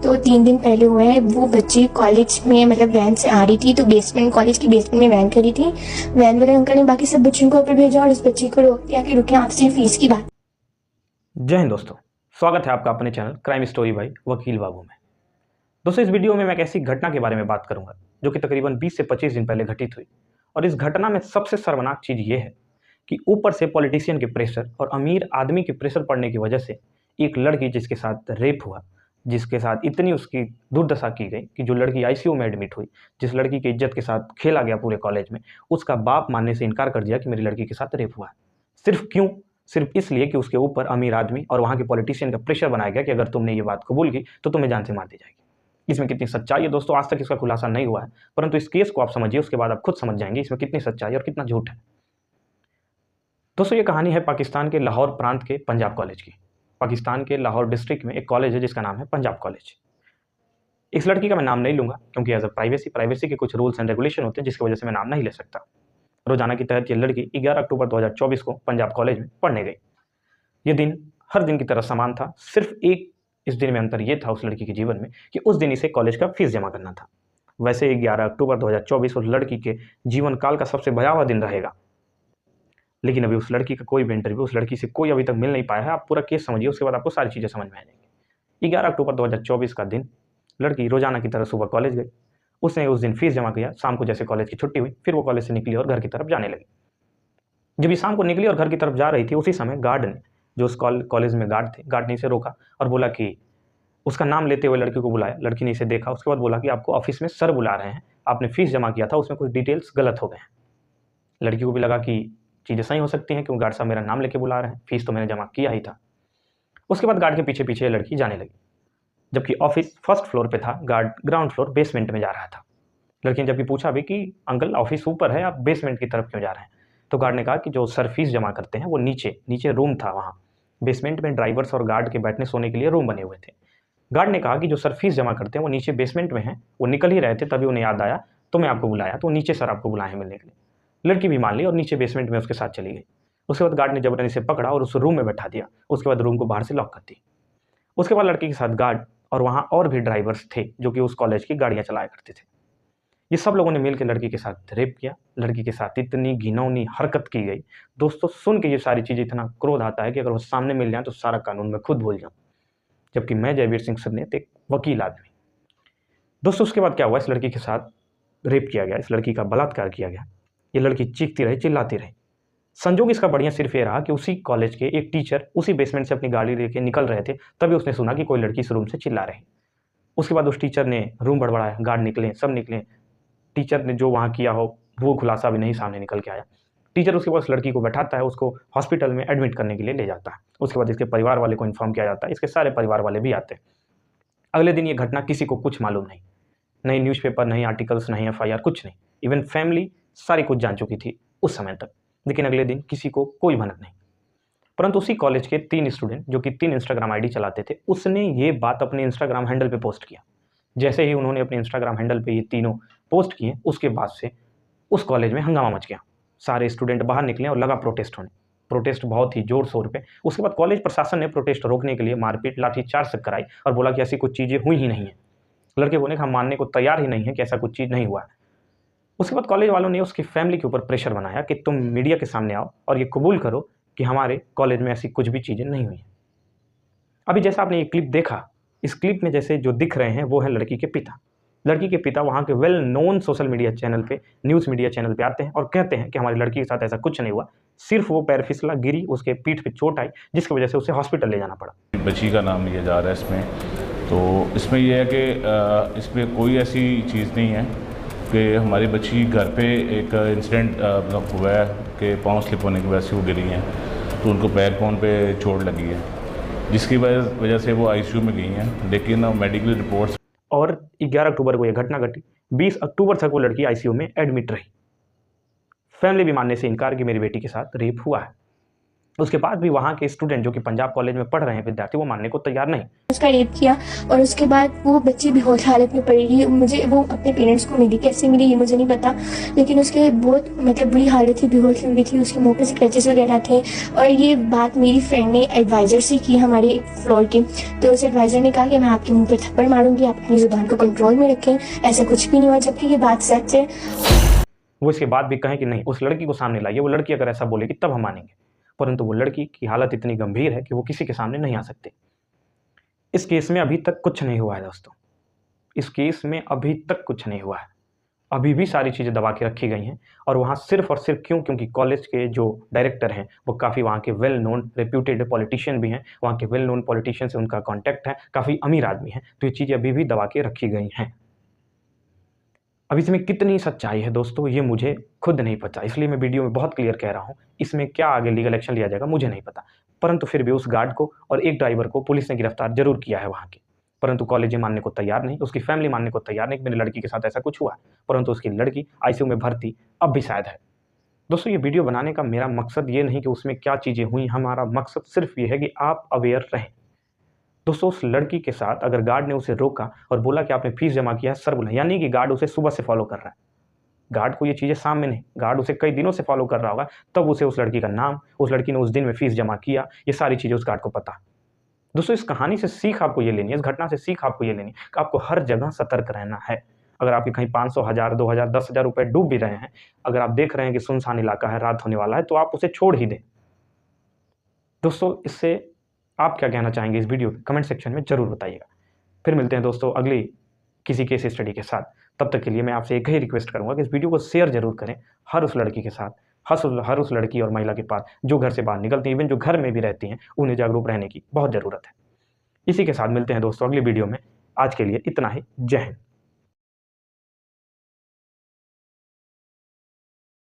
तो 3 दिन पहले हुआ है। वो बच्ची कॉलेज में मतलब वैन से आ रही थी, तो बेसमेंट कॉलेज की बेसमेंट में वैन खड़ी थी। वैन वाले अंकल ने बाकी सब बच्चों को ऊपर भेजा और इस बच्ची को रोक दिया कि रुके, आपसे फीस की बात। जय हिंद दोस्तों, स्वागत है आपका अपने चैनल क्राइम स्टोरी बाई वकील बाबू में। दोस्तों, इस वीडियो में मैं एक ऐसी घटना के बारे में बात करूंगा जो कि तकरीबन 20 से 25 दिन पहले घटित हुई। और इस घटना में सबसे शर्मनाक चीज़ ये है कि ऊपर से पॉलिटिशियन के प्रेशर और अमीर आदमी के प्रेशर पड़ने की वजह से एक लड़की जिसके साथ रेप हुआ, जिसके साथ इतनी उसकी दुर्दशा की गई कि जो लड़की आईसीयू में एडमिट हुई, जिस लड़की की इज्जत के साथ खेला गया पूरे कॉलेज में, उसका बाप मानने से इनकार कर दिया कि मेरी लड़की के साथ रेप हुआ है। सिर्फ क्यों? सिर्फ इसलिए कि उसके ऊपर अमीर आदमी और वहाँ के पॉलिटिशियन का प्रेशर बनाया गया कि अगर तुमने ये बात कबूल की तो तुम्हें जान से मार दी जाएगी। इसमें कितनी सच्चाई है दोस्तों, आज तक इसका खुलासा नहीं हुआ है, परंतु इस केस को आप समझिए, उसके बाद आप खुद समझ जाएंगे इसमें कितनी सच्चाई और कितना झूठ है। दोस्तों, ये कहानी है पाकिस्तान के लाहौर प्रांत के पंजाब कॉलेज की। पाकिस्तान के लाहौर डिस्ट्रिक्ट में एक कॉलेज है जिसका नाम है पंजाब कॉलेज। इस लड़की का मैं नाम नहीं लूंगा क्योंकि एज अ प्राइवेसी के कुछ रूल्स एंड रेगुलेशन होते हैं जिसकी वजह से मैं नाम नहीं ले सकता। रोजाना की तहत ये लड़की 11 अक्टूबर 2024 को पंजाब कॉलेज में पढ़ने गई। ये दिन हर दिन की तरह समान था, सिर्फ एक इस दिन में अंतर ये था उस लड़की के जीवन में कि उस दिन इसे कॉलेज का फीस जमा करना था। वैसे 11 अक्टूबर 2024 उस लड़की के जीवन काल का सबसे भयावह दिन रहेगा, लेकिन अभी उस लड़की का कोई भी इंटरव्यू, उस लड़की से कोई अभी तक मिल नहीं पाया है। आप पूरा केस समझिए, उसके बाद आपको सारी चीज़ें समझ में आ जाएंगी। 11 अक्टूबर 2024 का दिन, लड़की रोजाना की तरह सुबह कॉलेज गई। उसने उस दिन फीस जमा किया। शाम को जैसे कॉलेज की छुट्टी हुई, फिर वो कॉलेज से निकली और घर की तरफ जाने लगी। जब ये शाम को निकली और घर की तरफ जा रही थी, उसी समय गार्ड ने, जो उस कॉलेज में गार्ड थे, गार्ड ने इसे रोका और बोला कि उसका नाम लेते हुए लड़की को बुलाया। लड़की ने इसे देखा, उसके बाद बोला कि आपको ऑफिस में सर बुला रहे हैं, आपने फीस जमा किया था, उसमें कुछ डिटेल्स गलत हो गए हैं। लड़की को भी लगा कि चीज़ें सही हो सकती हैं, क्यों गार्ड साहब मेरा नाम लेके बुला रहे हैं, फीस तो मैंने जमा किया ही था। उसके बाद गार्ड के पीछे पीछे लड़की जाने लगी, जबकि ऑफिस फर्स्ट फ्लोर पे था, गार्ड ग्राउंड फ्लोर बेसमेंट में जा रहा था। लड़की ने जबकि पूछा भी कि अंकल ऑफिस ऊपर है, आप बेसमेंट की तरफ क्यों जा रहे हैं, तो गार्ड ने कहा कि जो सर फीस जमा करते हैं वो नीचे नीचे रूम था, वहाँ बेसमेंट में ड्राइवर्स और गार्ड के बैठने सोने के लिए रूम बने हुए थे। गार्ड ने कहा कि जो सर फीस जमा करते हैं वो नीचे बेसमेंट में हैं, वो निकल ही रहे थे, तभी उन्हें याद आया तो मैं आपको बुलाया, तो नीचे सर आपको बुलाए हैं मिलने के लिए। लड़की भी मान ली और नीचे बेसमेंट में उसके साथ चली गई। उसके बाद गार्ड ने जबरन से पकड़ा और उस रूम में बैठा दिया। उसके बाद रूम को बाहर से लॉक कर दी। उसके बाद लड़की के साथ गार्ड और वहाँ और भी ड्राइवर्स थे जो कि उस कॉलेज की गाड़ियाँ चलाया करते थे। ये सब लोगों ने मिलकर लड़की के साथ रेप किया। लड़की के साथ इतनी घिनौनी हरकत की गई दोस्तों, सुन के ये सारी चीज़ें इतना क्रोध आता है कि अगर वो सामने मिल जाए तो सारा कानून मैं खुद भूल जाऊँ, जबकि मैं जयवीर सिंह सनेत एक वकील आदमी। दोस्तों, उसके बाद क्या हुआ, इस लड़की के साथ रेप किया गया, इस लड़की का बलात्कार किया गया। ये लड़की चीखती रही, चिल्लाती रही। संजोग इसका बढ़िया सिर्फ ये रहा कि उसी कॉलेज के एक टीचर उसी बेसमेंट से अपनी गाड़ी लेके निकल रहे थे, तभी उसने सुना कि कोई लड़की इस रूम से चिल्ला रही। उसके बाद उस टीचर ने रूम बड़बड़ाया, गार्ड निकले, सब निकले। टीचर ने जो वहाँ किया हो वो खुलासा भी नहीं सामने निकल के आया। टीचर उसके बाद उस लड़की को बैठाता है, उसको हॉस्पिटल में एडमिट करने के लिए ले जाता है। उसके बाद इसके परिवार वाले को इन्फॉर्म किया जाता है, इसके सारे परिवार वाले भी आते हैं। अगले दिन ये घटना किसी को कुछ मालूम नहीं, नहीं न्यूज़पेपर, नहीं आर्टिकल्स, नहीं एफआईआर, कुछ नहीं। इवन फैमिली सारी कुछ जान चुकी थी उस समय तक, लेकिन अगले दिन किसी को कोई भनक नहीं। परंतु उसी कॉलेज के 3 स्टूडेंट जो कि 3 इंस्टाग्राम आईडी चलाते थे, उसने ये बात अपने इंस्टाग्राम हैंडल पे पोस्ट किया। जैसे ही उन्होंने अपने इंस्टाग्राम हैंडल पे ये तीनों पोस्ट किए, उसके बाद से उस कॉलेज में हंगामा मच गया। सारे स्टूडेंट बाहर निकले और लगा प्रोटेस्ट होने। प्रोटेस्ट बहुत ही जोर शोर पे। उसके बाद कॉलेज प्रशासन ने प्रोटेस्ट रोकने के लिए मारपीट, लाठीचार्ज तक कराई और बोला कि ऐसी कुछ चीज़ें हुई ही नहीं है। लड़के बोले कि हम मानने को तैयार ही नहीं है कि ऐसा कुछ चीज़ नहीं हुआ है। उसके बाद कॉलेज वालों ने उसकी फैमिली के ऊपर प्रेशर बनाया कि तुम मीडिया के सामने आओ और ये कबूल करो कि हमारे कॉलेज में ऐसी कुछ भी चीज़ें नहीं हुई हैं। अभी जैसा आपने ये क्लिप देखा, इस क्लिप में जैसे जो दिख रहे हैं वो है लड़की के पिता। लड़की के पिता वहाँ के well known social media channel पे, न्यूज़ मीडिया चैनल पे आते हैं और कहते हैं कि हमारी लड़की के साथ ऐसा कुछ नहीं हुआ, सिर्फ वो पैर फिसला, गिरी, उसके पीठ पे चोट आई, जिसकी वजह से उसे हॉस्पिटल ले जाना पड़ा। बच्ची का नाम लिया जा रहा है इसमें, तो इसमें यह है कि इसमें कोई ऐसी चीज़ नहीं है कि हमारी बच्ची घर पे एक इंसिडेंट मतलब हुआ है कि पाँव स्लिप होने की वजह से वो गिरी हैं, तो उनको बैक बोन पे चोट लगी है, जिसकी वजह से वो आईसीयू में गई हैं। लेकिन मेडिकल रिपोर्ट्स और 11 अक्टूबर को यह घटना घटी। 20 अक्टूबर तक वो लड़की आईसीयू में एडमिट रही। फैमिली भी मानने से इनकार कि मेरी बेटी के साथ रेप हुआ है। उसके बाद भी वहाँ के स्टूडेंट जो कि पंजाब कॉलेज में पढ़ रहे हैं विद्यार्थी, वो मानने को तैयार नहीं। उसका रेप किया और उसके बाद वो बच्ची बेहोश हालत में पड़ी रही। मुझे वो अपने पेरेंट्स को मिली, कैसे मिली ये मुझे नहीं पता, लेकिन उसके बहुत मतलब बुरी हालत थी, बेहोश हो गई थी, उसके मुंह पे से क्रचेस वगैरह थे। और ये बात मेरी फ्रेंड ने एडवाइज़र से की, हमारे फ्लोर के। तो उस एडवाइज़र ने कहा कि मैं आपके मुंह पे थप्पड़ मारूंगी, आप अपनी ज़ुबान को कंट्रोल में रखें, ऐसा कुछ भी नहीं हुआ, जबकि ये बात सच है। वो इसके बाद भी कहें कि नहीं, उस लड़की को सामने लाइए, वो लड़की अगर ऐसा बोलेगी तब हम मानेंगे, परंतु वो लड़की की हालत इतनी गंभीर है कि वो किसी के सामने नहीं आ सकती। इस केस में अभी तक कुछ नहीं हुआ है दोस्तों, इस केस में अभी तक कुछ नहीं हुआ है। अभी भी सारी चीज़ें दबा के रखी गई हैं, और वहाँ सिर्फ और सिर्फ क्योंकि कॉलेज के जो डायरेक्टर हैं वो काफ़ी वहाँ के वेल नोन रेप्यूटेड पॉलिटिशियन भी हैं, वहाँ के वेल नोन पॉलिटिशियन से उनका कॉन्टैक्ट है, काफ़ी अमीर आदमी हैं, तो ये चीज़ें अभी भी दबा के रखी गई हैं। अब इसमें कितनी सच्चाई है दोस्तों, ये मुझे खुद नहीं पता, इसलिए मैं वीडियो में बहुत क्लियर कह रहा हूँ। इसमें क्या आगे लीगल एक्शन लिया जाएगा मुझे नहीं पता, परंतु फिर भी उस गार्ड को और एक ड्राइवर को पुलिस ने गिरफ्तार जरूर किया है वहाँ के। परंतु कॉलेज ये मानने को तैयार नहीं, उसकी फैमिली मानने को तैयार नहीं कि मेरी लड़की के साथ ऐसा कुछ हुआ, परंतु उसकी लड़की आईसीयू में भर्ती अब भी शायद है। दोस्तों, ये वीडियो बनाने का मेरा मकसद ये नहीं कि उसमें क्या चीज़ें हुई, हमारा मकसद सिर्फ ये है कि आप अवेयर रहें। दोस्तों, उस लड़की के साथ अगर गार्ड ने उसे रोका और बोला कि आपने फीस जमा किया है, सर बुलाएं, यानी कि गार्ड उसे सुबह से फॉलो कर रहा है। गार्ड को ये चीज़ें सामने नहीं, गार्ड उसे कई दिनों से फॉलो कर रहा होगा, तब उसे उस लड़की का नाम, उस लड़की ने उस दिन में फीस जमा किया, ये सारी चीज़ें उस गार्ड को पता। दोस्तों, इस कहानी से सीख आपको ये लेनी है, इस घटना से सीख आपको ये लेनी है कि आपको हर जगह सतर्क रहना है। अगर आपके कहीं 500, 1000, 2000, 10,000 रुपए डूब भी रहे हैं, अगर आप देख रहे हैं कि सुनसान इलाका है, रात होने वाला है, तो आप उसे छोड़ ही दें। दोस्तों, इससे आप क्या कहना चाहेंगे इस वीडियो में कमेंट सेक्शन में ज़रूर बताइएगा। फिर मिलते हैं दोस्तों अगली किसी केस स्टडी के साथ। तब तक के लिए मैं आपसे एक ही रिक्वेस्ट करूंगा कि इस वीडियो को शेयर जरूर करें हर उस लड़की के साथ, हर उस लड़की और महिला के पास जो घर से बाहर निकलती हैं, इवन जो घर में भी रहती हैं, उन्हें जागरूक रहने की बहुत ज़रूरत है। इसी के साथ मिलते हैं दोस्तों अगली वीडियो में। आज के लिए इतना ही। जय हिंद।